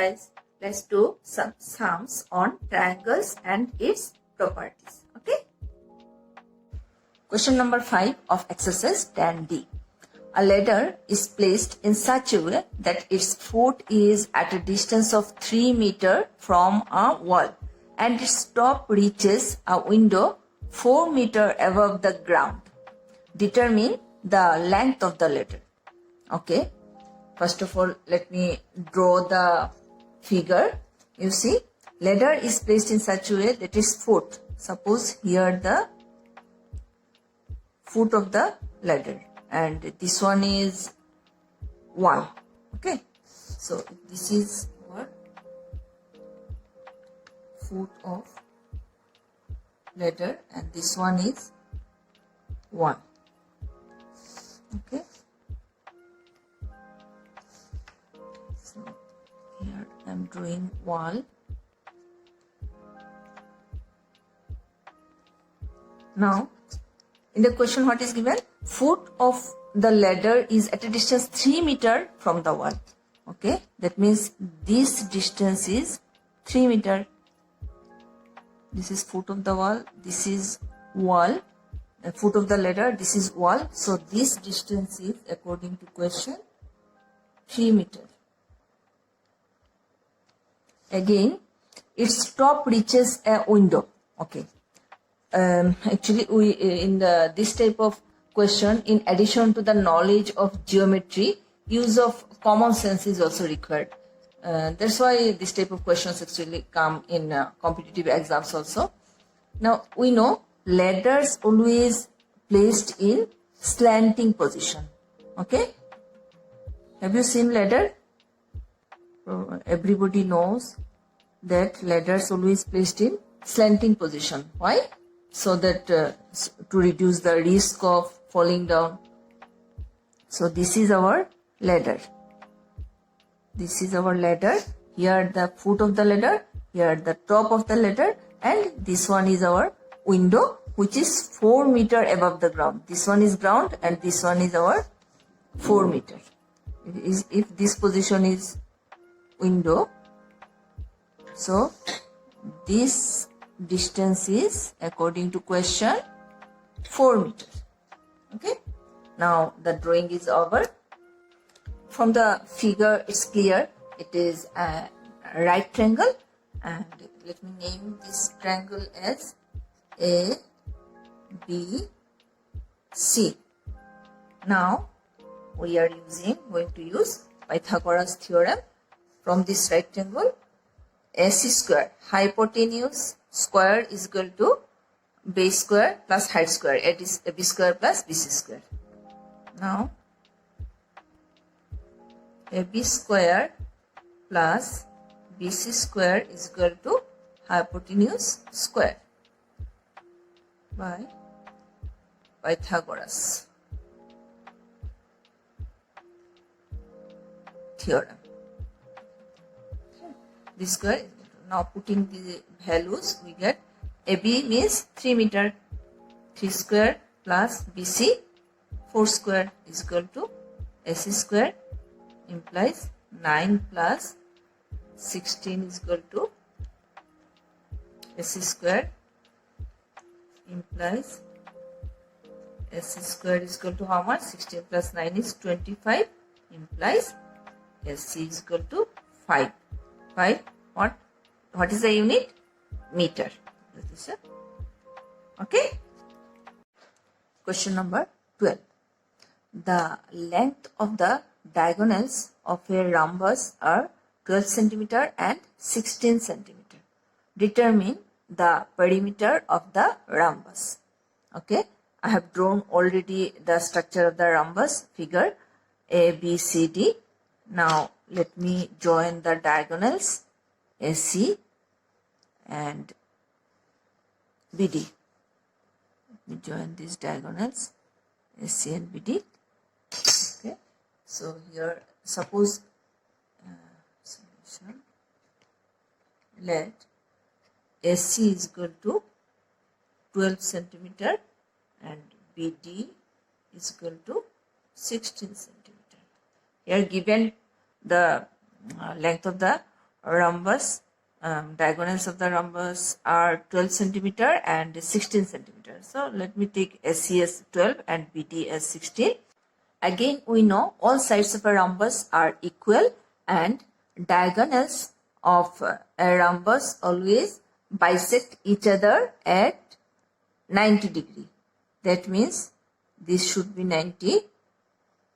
guys, let's do some sums on triangles and its properties. Okay. Question number 5 of exercise 10D. A ladder is placed in such a way that its foot is at a distance of 3 meters from a wall and its top reaches a window 4 meters above the ground. Determine the length of the ladder. Okay. First of all, let me draw the figure. You see, ladder is placed in such a way that its foot. Suppose here the foot of the ladder, and this one is 1. Okay. So this is our foot of ladder, and this one is 1. Okay. Here I am drawing wall. Now, in the question what is given? Foot of the ladder is at a distance 3 meters from the wall. Okay, that means this distance is 3 meters. This is foot of the wall. This is wall. Foot of the ladder. This is wall. So this distance is, according to question, 3 meters. Again, its top reaches a window. Okay. Actually, we in this type of question, in addition to the knowledge of geometry, use of common sense is also required. That's why this type of questions actually come in competitive exams also. Now, we know ladders always placed in slanting position. Okay. Have you seen ladder? Everybody knows that ladders always placed in slanting position. Why? So that to reduce the risk of falling down. So this is our ladder. This is our ladder. Here the foot of the ladder, here the top of the ladder, and this one is our window, which is 4 meters above the ground. This one is ground and this one is our 4 meters. If this position is window, so this distance is, according to question, 4 meters. Okay. Now the drawing is over. From the figure it's clear it is a right triangle, and let me name this triangle as A, B, C. Now we are going to use Pythagoras theorem. From this right triangle, AC square, hypotenuse square is equal to base square plus height square. It is AB square plus BC square. Now, AB square plus BC square is equal to hypotenuse square by Pythagoras theorem. This square, now putting the values, we get AB means 3 meters, 3 square plus BC 4 square is equal to AC square, implies 9 plus 16 is equal to AC square, implies AC square is equal to how much? 16 plus 9 is 25, implies AC is equal to 5. 5, what is the unit? Meter. Okay. Question number 12. The length of the diagonals of a rhombus are 12 centimeter and 16 centimeter. Determine the perimeter of the rhombus. Okay. I have drawn already the structure of the rhombus figure A, B, C, D. Now let me join the diagonals AC and BD. Let me join these diagonals AC and BD. Okay. So here, suppose solution. Let AC is equal to 12 centimeter and BD is equal to 16 centimeter. Here given the length of the rhombus, diagonals of the rhombus are 12 centimeter and 16 centimeter. So let me take SE as 12 and BD as 16. Again, we know all sides of a rhombus are equal and diagonals of a rhombus always bisect each other at 90 degree. That means this should be 90,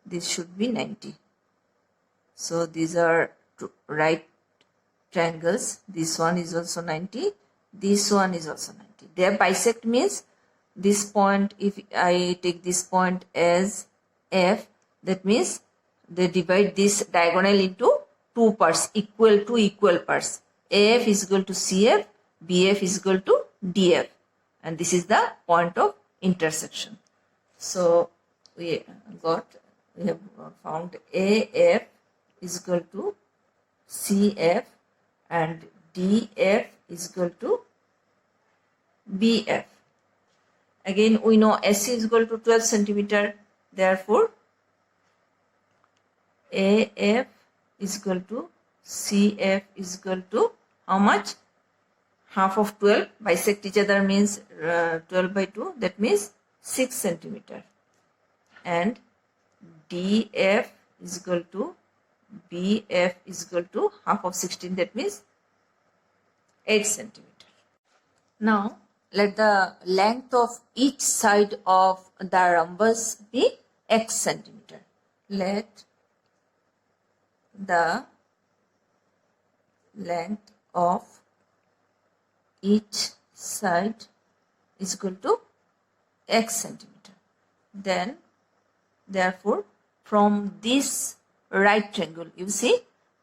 this should be 90. So these are two right triangles. This one is also 90, this one is also 90. They bisect means this point, if I take this point as F, that means they divide this diagonal into two parts, equal to equal parts. AF is equal to CF, BF is equal to DF, and this is the point of intersection. So we have found AF is equal to CF and DF is equal to BF. Again, we know SC is equal to 12 centimeter. Therefore, AF is equal to CF is equal to how much? Half of 12. Bisect each other means 12 by 2. That means 6 centimeter. And DF is equal to BF is equal to half of 16. That means 8 centimeter. Now, let the length of each side of the rhombus be x centimeter. Let the length of each side is equal to x centimeter. Then, therefore, from this right triangle, you see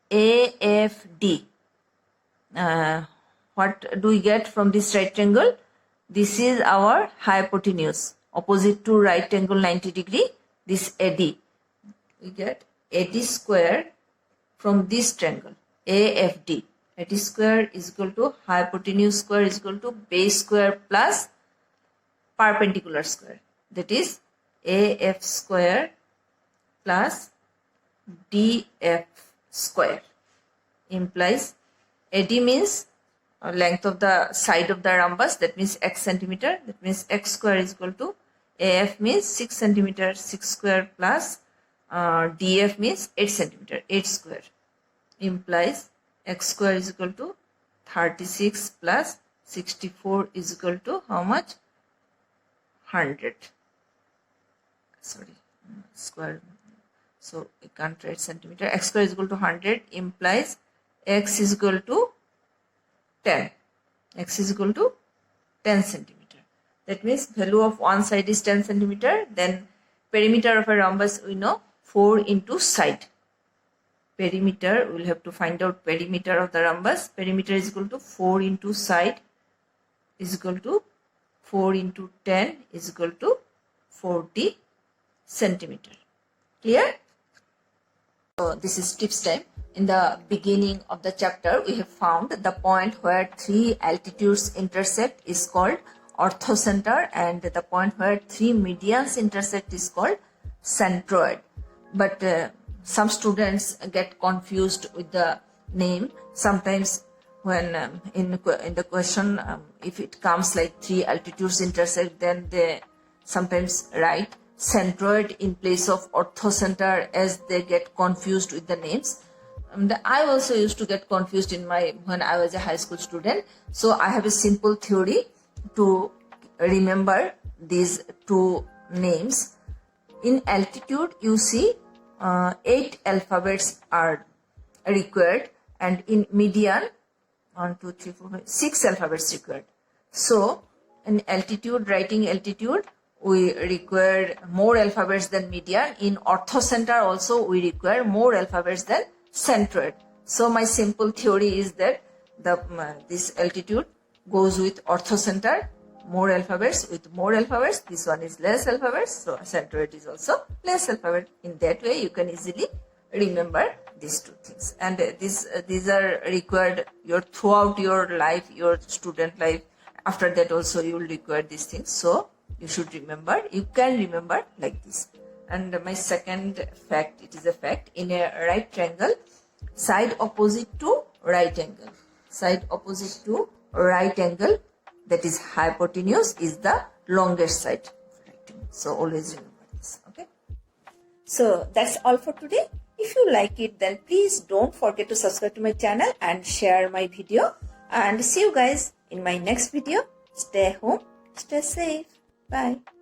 AFD. What do we get from this right triangle? This is our hypotenuse, opposite to right angle 90 degree, this AD. We get AD square from this triangle, AFD. AD square is equal to hypotenuse square is equal to base square plus perpendicular square. That is AF square plus DF square implies AD means length of the side of the rhombus, that means x centimeter, that means x square is equal to AF means 6 centimeter, 6 square plus DF means 8 centimeter, 8 square implies x square is equal to 36 plus 64 is equal to how much? 100. Sorry, square. So we can't write centimeter. X square is equal to 100 implies x is equal to 10. X is equal to 10 centimeter. That means value of one side is 10 centimeter. Then perimeter of a rhombus we know 4 into side. Perimeter, we will have to find out perimeter of the rhombus. Perimeter is equal to 4 into side is equal to 4 into 10 is equal to 40 centimeter. Clear? So this is tips time. In the beginning of the chapter, we have found the point where three altitudes intersect is called orthocenter, and the point where three medians intersect is called centroid. But some students get confused with the name. Sometimes when in the question, if it comes like three altitudes intersect, then they sometimes write centroid in place of orthocenter as they get confused with the names. I also used to get confused when I was a high school student. So I have a simple theory to remember these two names. In altitude, you see 8 alphabets are required, and in median 1, 2, 3, 4, 5, 6 alphabets required. So in altitude, writing altitude, we require more alphabets than median. In orthocenter also we require more alphabets than centroid. So my simple theory is that this altitude goes with orthocenter, more alphabets with more alphabets. This one is less alphabets, so centroid is also less alphabet. In that way, you can easily remember these two things. And these are required throughout your life, your student life. After that also you will require these things. So you should remember. You can remember like this. And my second fact, it is a fact, in a right triangle, side opposite to right angle. Side opposite to right angle, that is hypotenuse, is the longest side. So always remember this. Okay. So that's all for today. If you like it, then please don't forget to subscribe to my channel and share my video. And see you guys in my next video. Stay home, stay safe. Bye.